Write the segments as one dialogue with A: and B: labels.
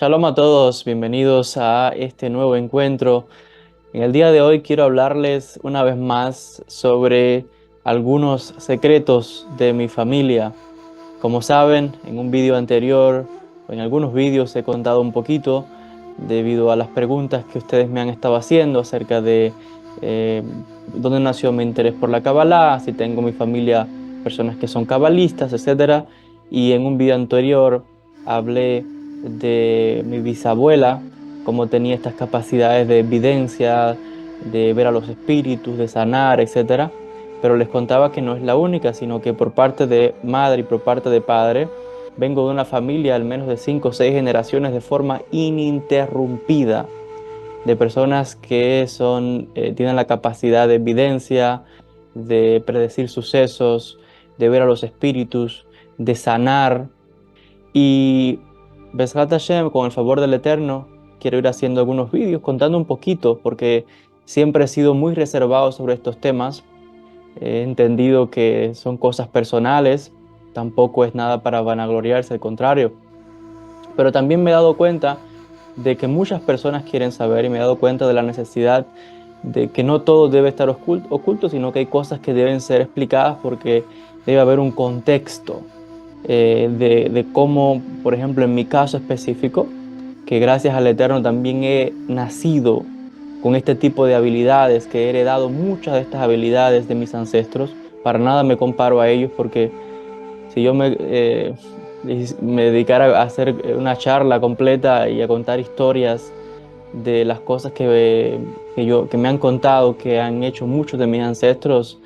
A: Shalom a todos, bienvenidos a este nuevo encuentro. En el día de hoy quiero hablarles una vez más sobre algunos secretos de mi familia. Como saben, en un vídeo anterior o en algunos vídeos he contado un poquito debido a las preguntas que ustedes me han estado haciendo acerca de eh, dónde nació mi interés por la Kabbalah, si tengo en mi familia personas que son cabalistas, etcétera. Y en un vídeo anterior hablé de mi bisabuela, cómo tenía estas capacidades de evidencia, de ver a los espíritus, de sanar, etcétera. Pero les contaba que no es la única, sino que por parte de madre y por parte de padre, vengo de una familia al menos de 5 o 6 generaciones de forma ininterrumpida, de personas que tienen la capacidad de evidencia, de predecir sucesos, de ver a los espíritus, de sanar. Y Besrat Hashem, con el favor del Eterno, quiero ir haciendo algunos vídeos contando un poquito, porque siempre he sido muy reservado sobre estos temas. He entendido que son cosas personales, tampoco es nada para vanagloriarse, al contrario. Pero también me he dado cuenta de que muchas personas quieren saber y me he dado cuenta de la necesidad de que no todo debe estar oculto, sino que hay cosas que deben ser explicadas porque debe haber un contexto de cómo, por ejemplo, en mi caso específico, que gracias al Eterno también he nacido con este tipo de habilidades, que he heredado muchas de estas habilidades de mis ancestros. Para nada me comparo a ellos porque si yo me dedicara a hacer una charla completa y a contar historias de las cosas que me han contado, que han hecho muchos de mis ancestros,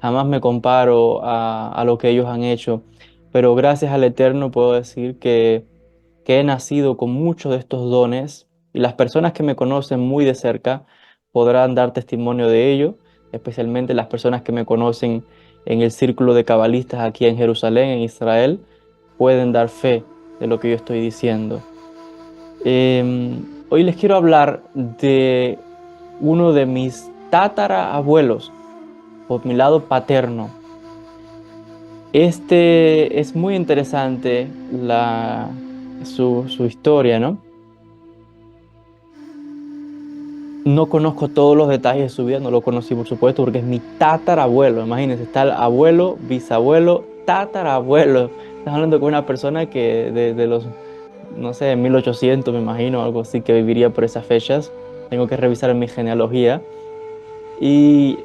A: jamás me comparo a lo que ellos han hecho. Pero gracias al Eterno puedo decir que he nacido con muchos de estos dones y las personas que me conocen muy de cerca podrán dar testimonio de ello, especialmente las personas que me conocen en el círculo de cabalistas aquí en Jerusalén, en Israel, pueden dar fe de lo que yo estoy diciendo. Hoy les quiero hablar de uno de mis tatarabuelos por mi lado paterno. Este es muy interesante su historia, ¿no? No conozco todos los detalles de su vida, no lo conocí por supuesto porque es mi tatarabuelo. Imagínense, está el abuelo, bisabuelo, tatarabuelo. Estás hablando con una persona que de los, no sé, 1800 me imagino, algo así que viviría por esas fechas. Tengo que revisar en mi genealogía. Y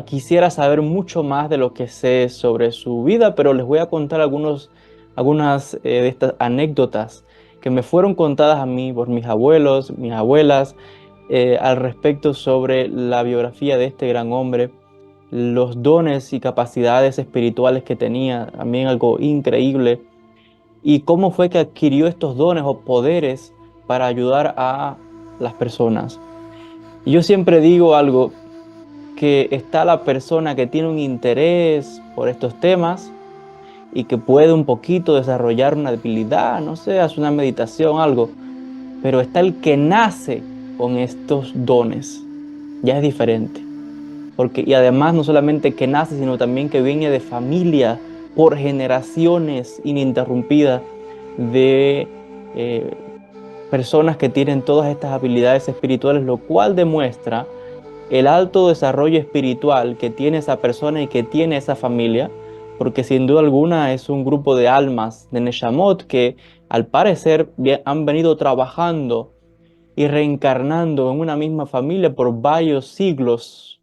A: quisiera saber mucho más de lo que sé sobre su vida, pero les voy a contar algunas de estas anécdotas que me fueron contadas a mí por mis abuelos, mis abuelas, al respecto sobre la biografía de este gran hombre, los dones y capacidades espirituales que tenía, también algo increíble, y cómo fue que adquirió estos dones o poderes para ayudar a las personas. Y yo siempre digo algo, que está la persona que tiene un interés por estos temas y que puede un poquito desarrollar una habilidad, no sé, hace una meditación, algo, pero está el que nace con estos dones, ya es diferente, porque y además no solamente que nace, sino también que viene de familia por generaciones ininterrumpidas de eh, personas que tienen todas estas habilidades espirituales, lo cual demuestra el alto desarrollo espiritual que tiene esa persona y que tiene esa familia, porque sin duda alguna es un grupo de almas, de Neshamot, que al parecer han venido trabajando y reencarnando en una misma familia por varios siglos.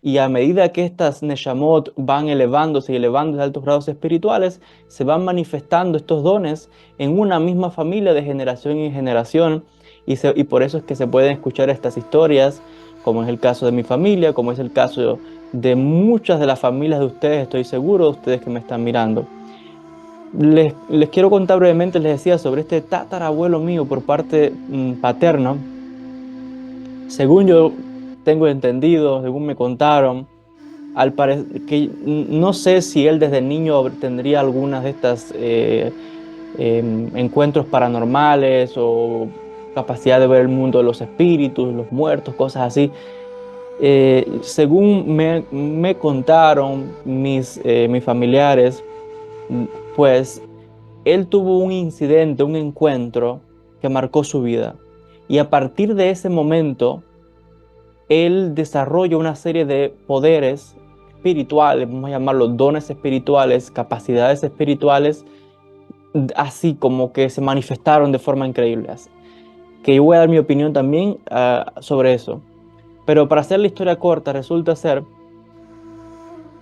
A: Y a medida que estas Neshamot van elevándose y elevándose a altos grados espirituales, se van manifestando estos dones en una misma familia de generación en generación. Y por eso es que se pueden escuchar estas historias, como es el caso de mi familia, como es el caso de muchas de las familias de ustedes, estoy seguro de ustedes que me están mirando. Les quiero contar brevemente, les decía, sobre este tatarabuelo mío por parte paterna. Según yo tengo entendido, según me contaron, no sé si él desde niño tendría algunas de estas encuentros paranormales o capacidad de ver el mundo de los espíritus, los muertos, cosas así. Según me contaron mis familiares, pues él tuvo un incidente, un encuentro que marcó su vida. Y a partir de ese momento, él desarrolla una serie de poderes espirituales, vamos a llamarlos dones espirituales, capacidades espirituales, así como que se manifestaron de forma increíble. Que yo voy a dar mi opinión también sobre eso. Pero para hacer la historia corta, resulta ser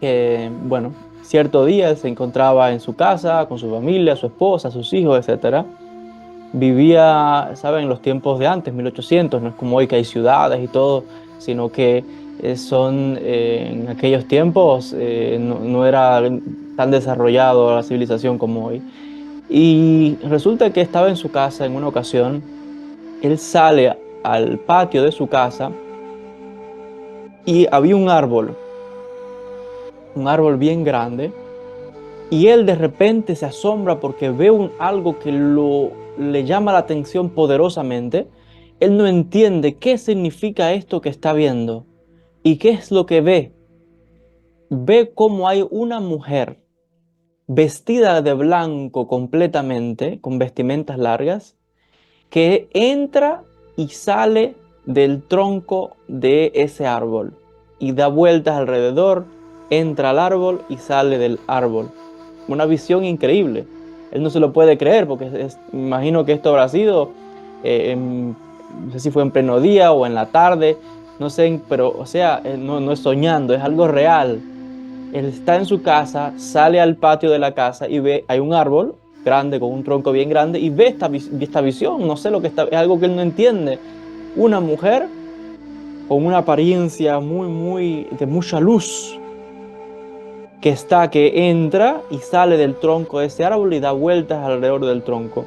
A: que, bueno, cierto día él se encontraba en su casa con su familia, su esposa, sus hijos, etcétera. Vivía, ¿saben? En los tiempos de antes, 1800, no es como hoy que hay ciudades y todo, sino que en aquellos tiempos no era tan desarrollado la civilización como hoy. Y resulta que estaba en su casa en una ocasión, él sale al patio de su casa y había un árbol bien grande, y él de repente se asombra porque ve algo que le llama la atención poderosamente. Él no entiende qué significa esto que está viendo y qué es lo que ve. Ve cómo hay una mujer vestida de blanco completamente, con vestimentas largas, que entra y sale del tronco de ese árbol y da vueltas alrededor, entra al árbol y sale del árbol. Una visión increíble. Él no se lo puede creer porque me imagino que esto habrá sido, no sé si fue en pleno día o en la tarde, no sé, pero o sea, no es soñando, es algo real. Él está en su casa, sale al patio de la casa y ve, hay un árbol grande con un tronco bien grande y ve esta visión, no sé lo que está, es algo que él no entiende. Una mujer con una apariencia de mucha luz, que entra y sale del tronco de ese árbol y da vueltas alrededor del tronco.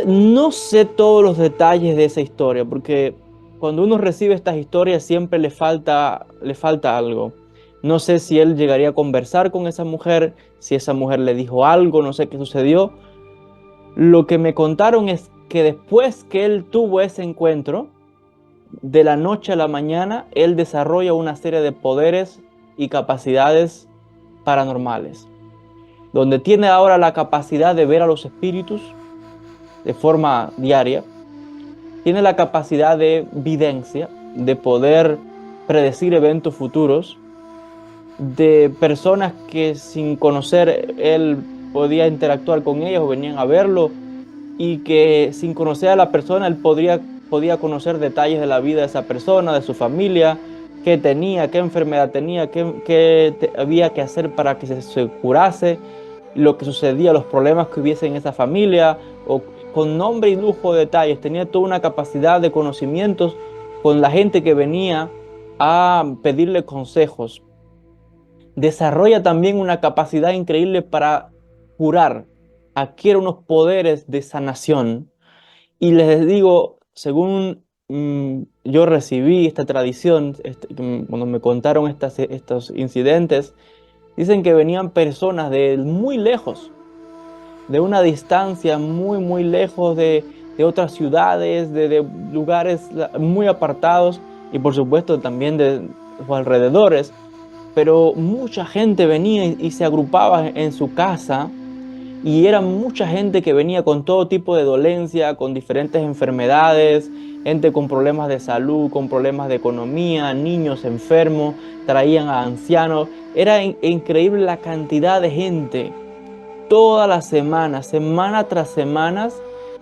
A: No sé todos los detalles de esa historia, porque cuando uno recibe estas historias siempre le falta algo. No sé si él llegaría a conversar con esa mujer, si esa mujer le dijo algo, no sé qué sucedió. Lo que me contaron es que después que él tuvo ese encuentro, de la noche a la mañana, él desarrolla una serie de poderes y capacidades paranormales, donde tiene ahora la capacidad de ver a los espíritus de forma diaria, tiene la capacidad de videncia, de poder predecir eventos futuros, de personas que sin conocer él podía interactuar con ellos o venían a verlo, y que sin conocer a la persona él podía conocer detalles de la vida de esa persona, de su familia, qué tenía, qué enfermedad tenía, había que hacer para que se curase, lo que sucedía, los problemas que hubiese en esa familia, o con nombre y lujo de detalles. Tenía toda una capacidad de conocimientos con la gente que venía a pedirle consejos. Desarrolla también una capacidad increíble para curar, adquiere unos poderes de sanación. Y les digo, según yo recibí esta tradición, cuando me contaron estos incidentes, dicen que venían personas de muy lejos, de una distancia muy lejos de otras ciudades, de lugares muy apartados y por supuesto también de los alrededores. Pero mucha gente venía y se agrupaba en su casa, y era mucha gente que venía con todo tipo de dolencia, con diferentes enfermedades, gente con problemas de salud, con problemas de economía, niños enfermos, traían a ancianos. Era increíble la cantidad de gente. Todas las semanas, semana tras semana,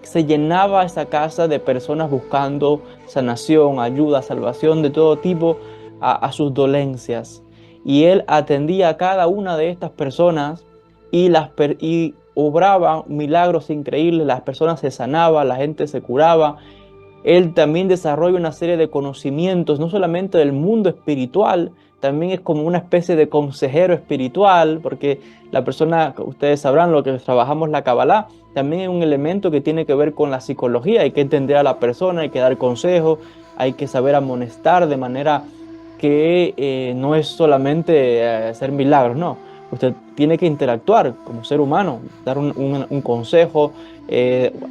A: se llenaba esa casa de personas buscando sanación, ayuda, salvación de todo tipo a sus dolencias. Y él atendía a cada una de estas personas y obraba milagros increíbles. Las personas se sanaban, la gente se curaba. Él también desarrolla una serie de conocimientos, no solamente del mundo espiritual, también es como una especie de consejero espiritual, porque la persona, ustedes sabrán lo que trabajamos la Kabbalah, también es un elemento que tiene que ver con la psicología. Hay que entender a la persona, hay que dar consejos, hay que saber amonestar de manera que no es solamente hacer milagros, no. Usted tiene que interactuar como ser humano, dar un consejo,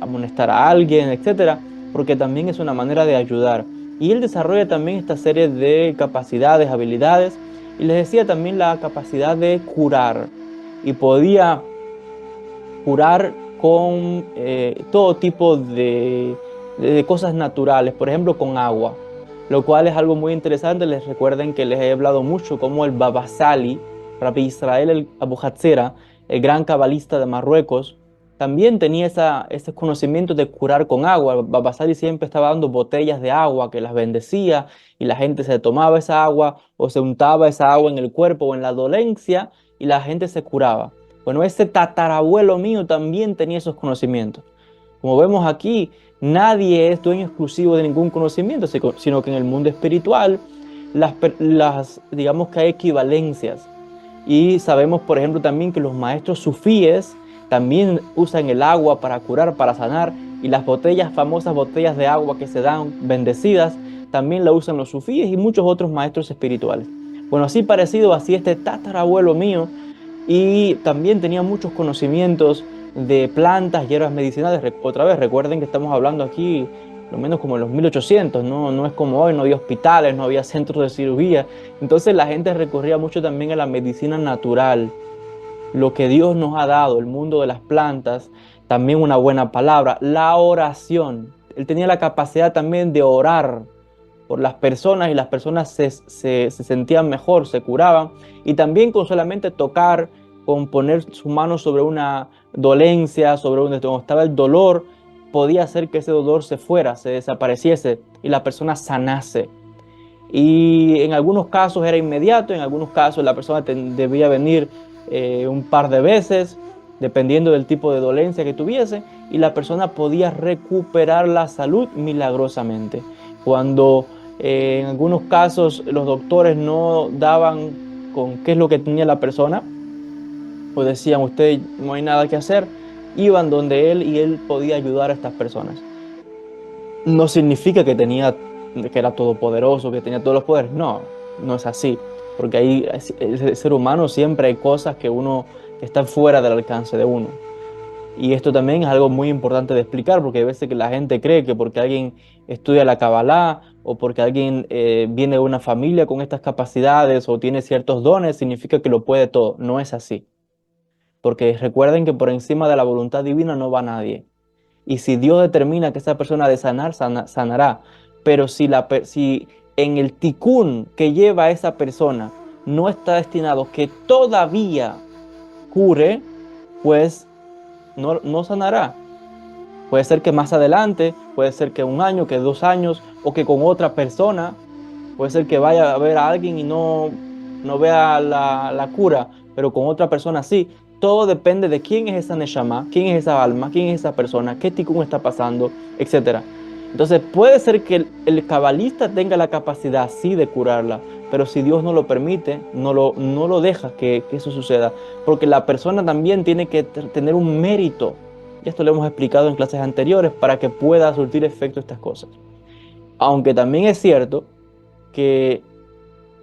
A: amonestar a alguien, etcétera, porque también es una manera de ayudar. Y él desarrolla también esta serie de capacidades, habilidades, y les decía también la capacidad de curar. Y podía curar con todo tipo de cosas naturales, por ejemplo con agua, lo cual es algo muy interesante. Les recuerden que les he hablado mucho como el Baba Sali, Rabbi Israel el Abu Hatzera, el gran cabalista de Marruecos, también tenía ese conocimiento de curar con agua. Baba Sali siempre estaba dando botellas de agua que las bendecía y la gente se tomaba esa agua o se untaba esa agua en el cuerpo o en la dolencia y la gente se curaba. Bueno, ese tatarabuelo mío también tenía esos conocimientos. Como vemos aquí, nadie es dueño exclusivo de ningún conocimiento, sino que en el mundo espiritual digamos que hay equivalencias. Y sabemos, por ejemplo, también que los maestros sufíes también usan el agua para curar, para sanar, y las botellas, famosas botellas de agua que se dan bendecidas, también la usan los sufíes y muchos otros maestros espirituales. Bueno, así parecido, así este tatarabuelo mío, y también tenía muchos conocimientos de plantas, hierbas medicinales. Otra vez, recuerden que estamos hablando aquí, lo menos como en los 1800, ¿no? No es como hoy, no había hospitales, no había centros de cirugía. Entonces la gente recurría mucho también a la medicina natural, lo que Dios nos ha dado, el mundo de las plantas, también una buena palabra, la oración. Él tenía la capacidad también de orar por las personas y las personas se sentían mejor, se curaban. Y también con solamente tocar, con poner su mano sobre una dolencia, sobre donde estaba el dolor, podía hacer que ese dolor se fuera, se desapareciese y la persona sanase. Y en algunos casos era inmediato, en algunos casos la persona debía venir un par de veces, dependiendo del tipo de dolencia que tuviese, y la persona podía recuperar la salud milagrosamente. Cuando en algunos casos los doctores no daban con qué es lo que tenía la persona, pues decían, usted no hay nada que hacer, iban donde él y él podía ayudar a estas personas. No significa que era todopoderoso, que tenía todos los poderes. No, no es así. Porque ahí, el ser humano siempre hay cosas que están fuera del alcance de uno. Y esto también es algo muy importante de explicar, porque hay veces que la gente cree que porque alguien estudia la Kabbalah o porque alguien viene de una familia con estas capacidades o tiene ciertos dones, significa que lo puede todo. No es así. Porque recuerden que por encima de la voluntad divina no va nadie. Y si Dios determina que esa persona ha de sanar, sanará. Pero si en el ticún que lleva a esa persona no está destinado que todavía cure, pues no sanará. Puede ser que más adelante, puede ser que 1 año, que 2 años, o que con otra persona, puede ser que vaya a ver a alguien y no vea la cura, pero con otra persona sí. Todo depende de quién es esa neshama, quién es esa alma, quién es esa persona, qué tikkun está pasando, etcétera. Entonces puede ser que el cabalista tenga la capacidad sí de curarla, pero si Dios no lo permite, no lo deja que eso suceda, porque la persona también tiene que tener un mérito. Y esto lo hemos explicado en clases anteriores para que pueda surtir efecto estas cosas. Aunque también es cierto que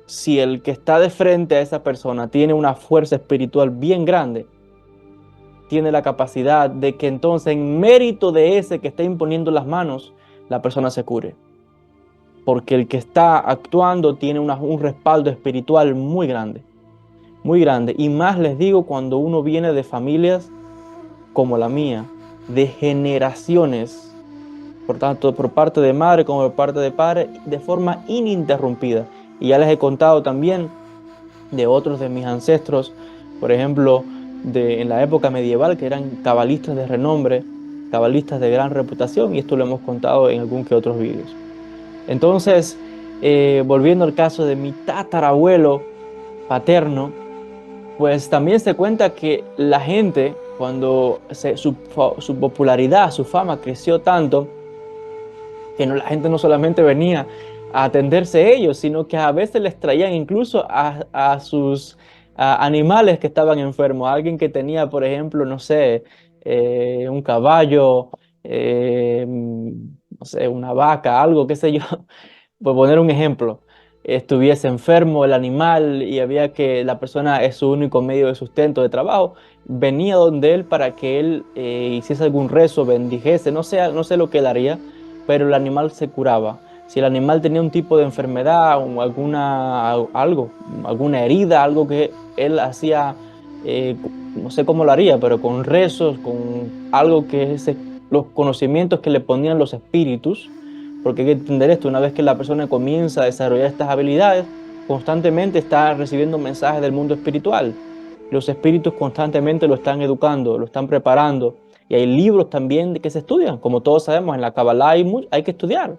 A: si el que está de frente a esa persona tiene una fuerza espiritual bien grande, tiene la capacidad de que entonces en mérito de ese que está imponiendo las manos, la persona se cure. Porque el que está actuando tiene un respaldo espiritual muy grande, muy grande. Y más les digo cuando uno viene de familias como la mía, de generaciones, por tanto, por parte de madre como por parte de padre, de forma ininterrumpida. Y ya les he contado también de otros de mis ancestros, por ejemplo, en la época medieval, que eran cabalistas de renombre, cabalistas de gran reputación, y esto lo hemos contado en algún que otros vídeos. Entonces, volviendo al caso de mi tatarabuelo paterno, pues también se cuenta que la gente, cuando su popularidad, su fama creció tanto, que la gente no solamente venía a atenderse ellos, sino que a veces les traían incluso a sus animales que estaban enfermos. Alguien que tenía, por ejemplo, no sé, un caballo, no sé, una vaca, algo, qué sé yo, por poner un ejemplo, estuviese enfermo el animal y había que la persona es su único medio de sustento, de trabajo, venía donde él para que él hiciese algún rezo, bendijese, no sé lo que él haría, pero el animal se curaba. Si el animal tenía un tipo de enfermedad o alguna herida, algo que él hacía no sé cómo lo haría, pero con rezos, con algo que es los conocimientos que le ponían los espíritus, porque hay que entender esto, una vez que la persona comienza a desarrollar estas habilidades, constantemente está recibiendo mensajes del mundo espiritual. Los espíritus constantemente lo están educando, lo están preparando, y hay libros también que se estudian, como todos sabemos, en la Kabbalah hay que estudiar,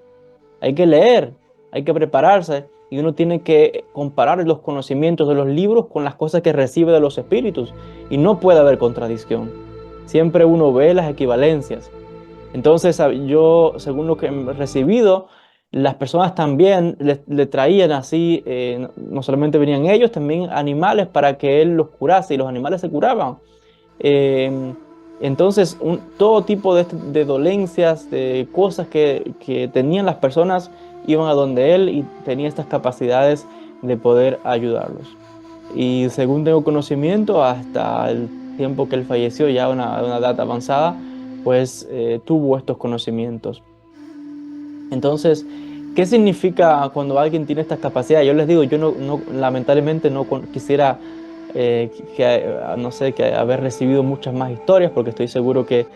A: hay que leer, hay que prepararse y uno tiene que comparar los conocimientos de los libros con las cosas que recibe de los espíritus y no puede haber contradicción. Siempre uno ve las equivalencias. Entonces yo, según lo que he recibido, las personas también le traían así, no solamente venían ellos, también animales para que él los curase y los animales se curaban. Eh, entonces, todo tipo de dolencias, de cosas que tenían las personas, iban a donde él y tenía estas capacidades de poder ayudarlos. Y según tengo conocimiento, hasta el tiempo que él falleció, ya a una edad avanzada, pues tuvo estos conocimientos. Entonces, ¿qué significa cuando alguien tiene estas capacidades? Yo les digo, yo lamentablemente no quisiera no sé, que haber recibido muchas más historias, porque estoy seguro que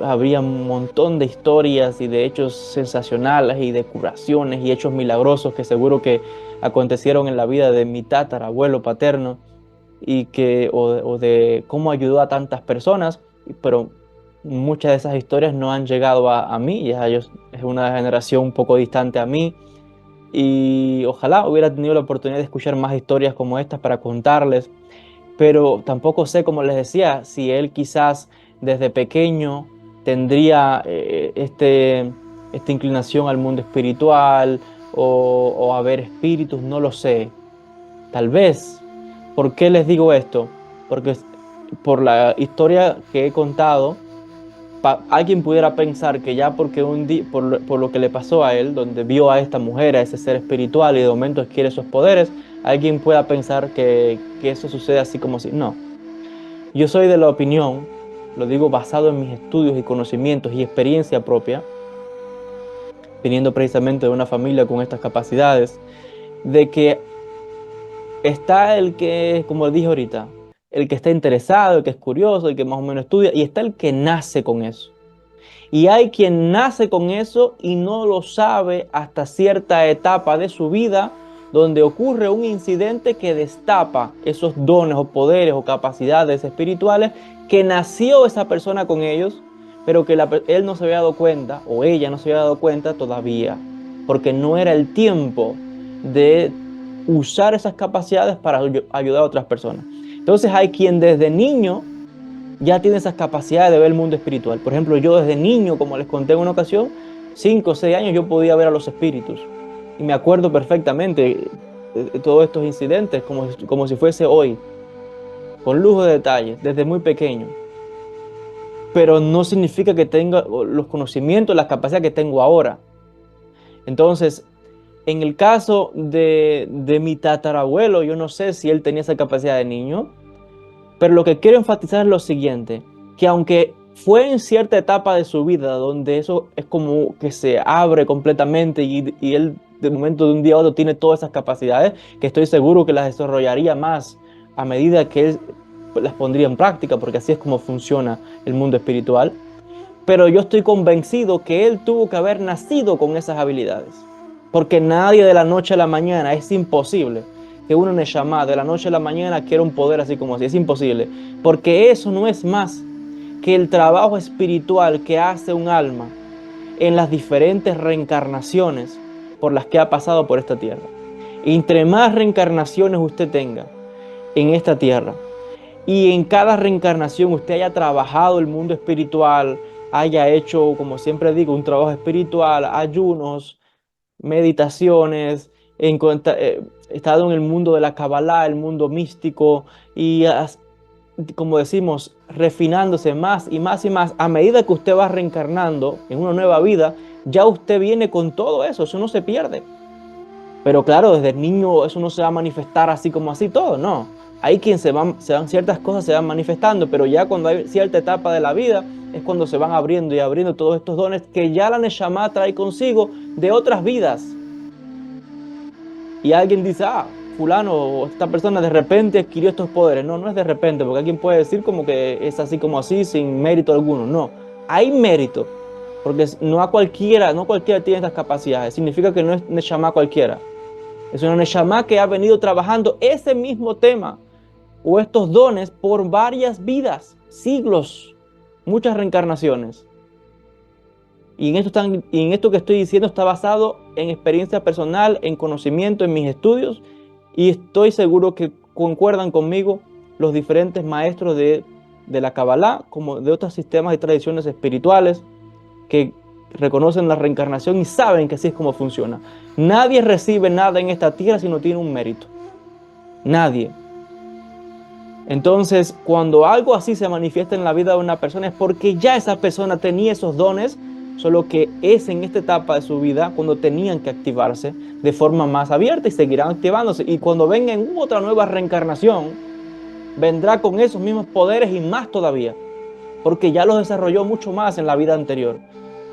A: habría un montón de historias y de hechos sensacionales y de curaciones y hechos milagrosos que seguro que acontecieron en la vida de mi tatarabuelo paterno y o de cómo ayudó a tantas personas, pero muchas de esas historias no han llegado a mí, ya ellos es una generación un poco distante a mí y ojalá hubiera tenido la oportunidad de escuchar más historias como estas para contarles, pero tampoco sé, como les decía, si él quizás desde pequeño tendría esta inclinación al mundo espiritual o a ver espíritus, no lo sé. Tal vez. ¿Por qué les digo esto? Porque por la historia que he contado, alguien pudiera pensar que ya porque por lo que le pasó a él, donde vio a esta mujer, a ese ser espiritual y de momento adquiere esos poderes, alguien pueda pensar que eso sucede así como si. No. Yo soy de la opinión, lo digo basado en mis estudios y conocimientos y experiencia propia, viniendo precisamente de una familia con estas capacidades, de que está el que, como dije ahorita, el que está interesado, el que es curioso, el que más o menos estudia, y está el que nace con eso. Y hay quien nace con eso y no lo sabe hasta cierta etapa de su vida, donde ocurre un incidente que destapa esos dones o poderes o capacidades espirituales que nació esa persona con ellos, pero que él no se había dado cuenta o ella no se había dado cuenta todavía, porque no era el tiempo de usar esas capacidades para ayudar a otras personas. Entonces hay quien desde niño ya tiene esas capacidades de ver el mundo espiritual. Por ejemplo, yo desde niño, como les conté en una ocasión, 5 o 6 años, yo podía ver a los espíritus. Y me acuerdo perfectamente de todos estos incidentes, como si fuese hoy, con lujo de detalles, desde muy pequeño. Pero no significa que tenga los conocimientos, las capacidades que tengo ahora. Entonces, en el caso de mi tatarabuelo, yo no sé si él tenía esa capacidad de niño, pero lo que quiero enfatizar es lo siguiente, que aunque fue en cierta etapa de su vida donde eso es como que se abre completamente y él de momento de un día a otro tiene todas esas capacidades, que estoy seguro que las desarrollaría más a medida que él las pondría en práctica, porque así es como funciona el mundo espiritual. Pero yo estoy convencido que él tuvo que haber nacido con esas habilidades, porque nadie de la noche a la mañana, es imposible que uno Neshama de la noche a la mañana quiera un poder así como así, es imposible, porque eso no es más que el trabajo espiritual que hace un alma en las diferentes reencarnaciones por las que ha pasado por esta tierra. Y entre más reencarnaciones usted tenga en esta tierra, y en cada reencarnación usted haya trabajado el mundo espiritual, haya hecho, como siempre digo, un trabajo espiritual, ayunos, meditaciones, estado en el mundo de la Kabbalah, el mundo místico, y como decimos, refinándose más y más y más, a medida que usted va reencarnando en una nueva vida, ya usted viene con todo eso no se pierde. Pero claro, desde el niño eso no se va a manifestar así como así todo, no. Hay quien ciertas cosas se van manifestando, pero ya cuando hay cierta etapa de la vida es cuando se van abriendo y abriendo todos estos dones que ya la Neshama trae consigo de otras vidas. Y alguien dice, fulano o esta persona de repente adquirió estos poderes. No, no es de repente, porque alguien puede decir como que es así como así, sin mérito alguno. No, hay mérito, porque no cualquiera tiene estas capacidades. Significa que no es Neshama cualquiera. Es una Neshama que ha venido trabajando ese mismo tema o estos dones por varias vidas, siglos, muchas reencarnaciones. Y en esto que estoy diciendo está basado en experiencia personal, en conocimiento, en mis estudios, y estoy seguro que concuerdan conmigo los diferentes maestros de la Kabbalah, como de otros sistemas y tradiciones espirituales, que reconocen la reencarnación y saben que así es como funciona. Nadie recibe nada en esta tierra si no tiene un mérito. Nadie. Entonces, cuando algo así se manifiesta en la vida de una persona es porque ya esa persona tenía esos dones, solo que es en esta etapa de su vida cuando tenían que activarse de forma más abierta y seguirán activándose. Y cuando venga en otra nueva reencarnación, vendrá con esos mismos poderes y más todavía, porque ya los desarrolló mucho más en la vida anterior.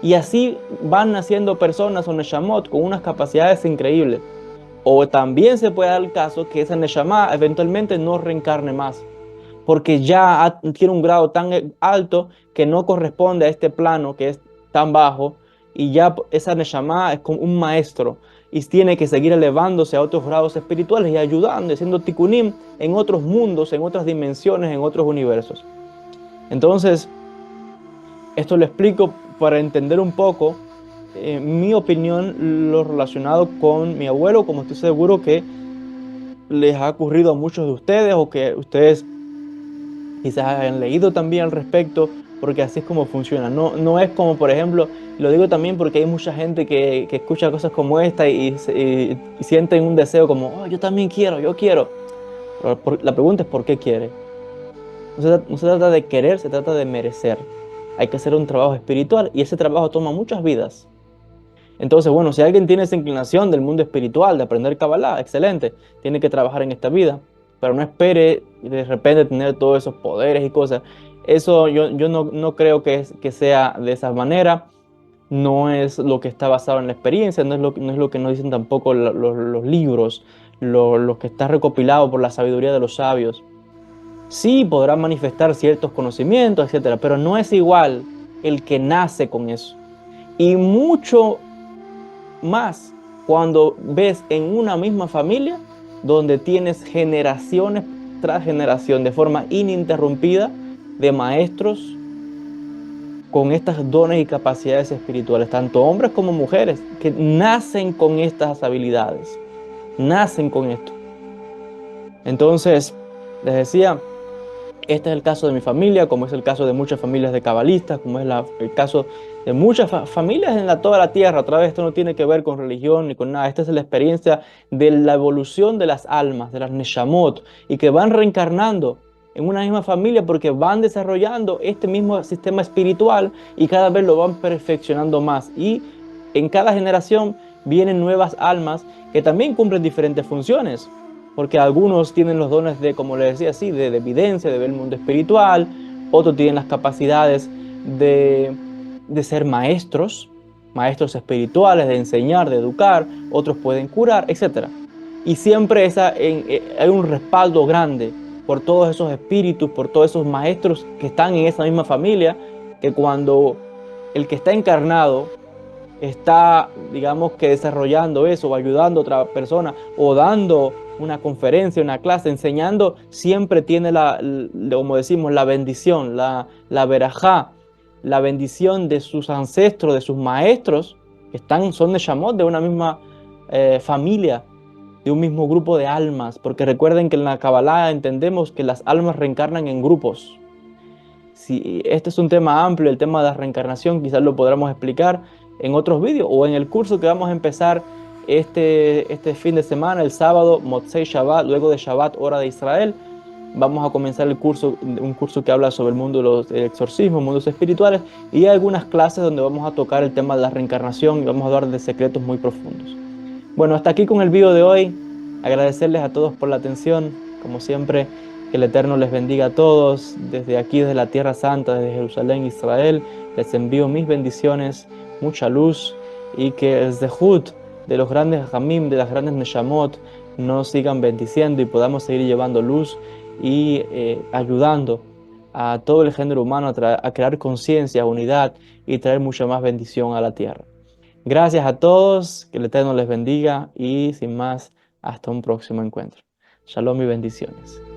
A: Y así van naciendo personas o Neshamot con unas capacidades increíbles. O también se puede dar el caso que esa Neshama eventualmente no reencarne más, porque ya tiene un grado tan alto que no corresponde a este plano que es tan bajo, y ya esa Neshama es como un maestro y tiene que seguir elevándose a otros grados espirituales y ayudando, y haciendo tikkunim en otros mundos, en otras dimensiones, en otros universos. Entonces, esto lo explico para entender un poco, mi opinión, lo relacionado con mi abuelo, como estoy seguro que les ha ocurrido a muchos de ustedes o que ustedes quizás hayan leído también al respecto, porque así es como funciona. No, no es como, por ejemplo, lo digo también porque hay mucha gente que escucha cosas como esta y sienten un deseo como, oh, yo también quiero, yo quiero. Pero la pregunta es, ¿por qué quiere? No se trata de querer, se trata de merecer. Hay que hacer un trabajo espiritual y ese trabajo toma muchas vidas. Entonces, bueno, si alguien tiene esa inclinación del mundo espiritual, de aprender Kabbalah, excelente, tiene que trabajar en esta vida, pero no espere de repente tener todos esos poderes y cosas. Eso yo no creo que sea de esa manera, no es lo que está basado en la experiencia, no es lo que nos dicen tampoco los libros, lo que está recopilado por la sabiduría de los sabios. Sí podrán manifestar ciertos conocimientos, etcétera, pero no es igual el que nace con eso. Y mucho más cuando ves en una misma familia donde tienes generaciones tras generación de forma ininterrumpida de maestros con estas dones y capacidades espirituales, tanto hombres como mujeres, que nacen con estas habilidades, nacen con esto. Entonces, les decía, este es el caso de mi familia, como es el caso de muchas familias de cabalistas, como es el caso de muchas familias en toda la tierra. Otra vez, esto no tiene que ver con religión ni con nada. Esta es la experiencia de la evolución de las almas, de las neshamot, y que van reencarnando en una misma familia porque van desarrollando este mismo sistema espiritual y cada vez lo van perfeccionando más. Y en cada generación vienen nuevas almas que también cumplen diferentes funciones, porque algunos tienen los dones de, como les decía, así, de evidencia, de ver el mundo espiritual, otros tienen las capacidades de ser maestros, maestros espirituales, de enseñar, de educar, otros pueden curar, etc. Y siempre hay un respaldo grande por todos esos espíritus, por todos esos maestros que están en esa misma familia, que cuando el que está encarnado está, digamos que desarrollando eso, o ayudando a otra persona, o dando una conferencia, una clase, enseñando, siempre tiene como decimos, la bendición, la verajá, la bendición de sus ancestros, de sus maestros, que son de Shamot, de una misma familia, de un mismo grupo de almas, porque recuerden que en la Kabbalah entendemos que las almas reencarnan en grupos. Si este es un tema amplio, el tema de la reencarnación, quizás lo podremos explicar en otros vídeos o en el curso que vamos a empezar este fin de semana, el sábado, Motzei Shabbat, luego de Shabbat, hora de Israel. Vamos a comenzar un curso que habla sobre el mundo de los exorcismos, mundos espirituales, y hay algunas clases donde vamos a tocar el tema de la reencarnación y vamos a hablar de secretos muy profundos. Bueno, hasta aquí con el video de hoy. Agradecerles a todos por la atención. Como siempre, que el Eterno les bendiga a todos. Desde aquí, desde la Tierra Santa, desde Jerusalén, Israel, les envío mis bendiciones, mucha luz, y que el Zehut de los grandes Jamim, de las grandes Neshamot, nos sigan bendiciendo y podamos seguir llevando luz y ayudando a todo el género humano a crear conciencia, unidad y traer mucha más bendición a la tierra. Gracias a todos, que el Eterno les bendiga y sin más, hasta un próximo encuentro. Shalom y bendiciones.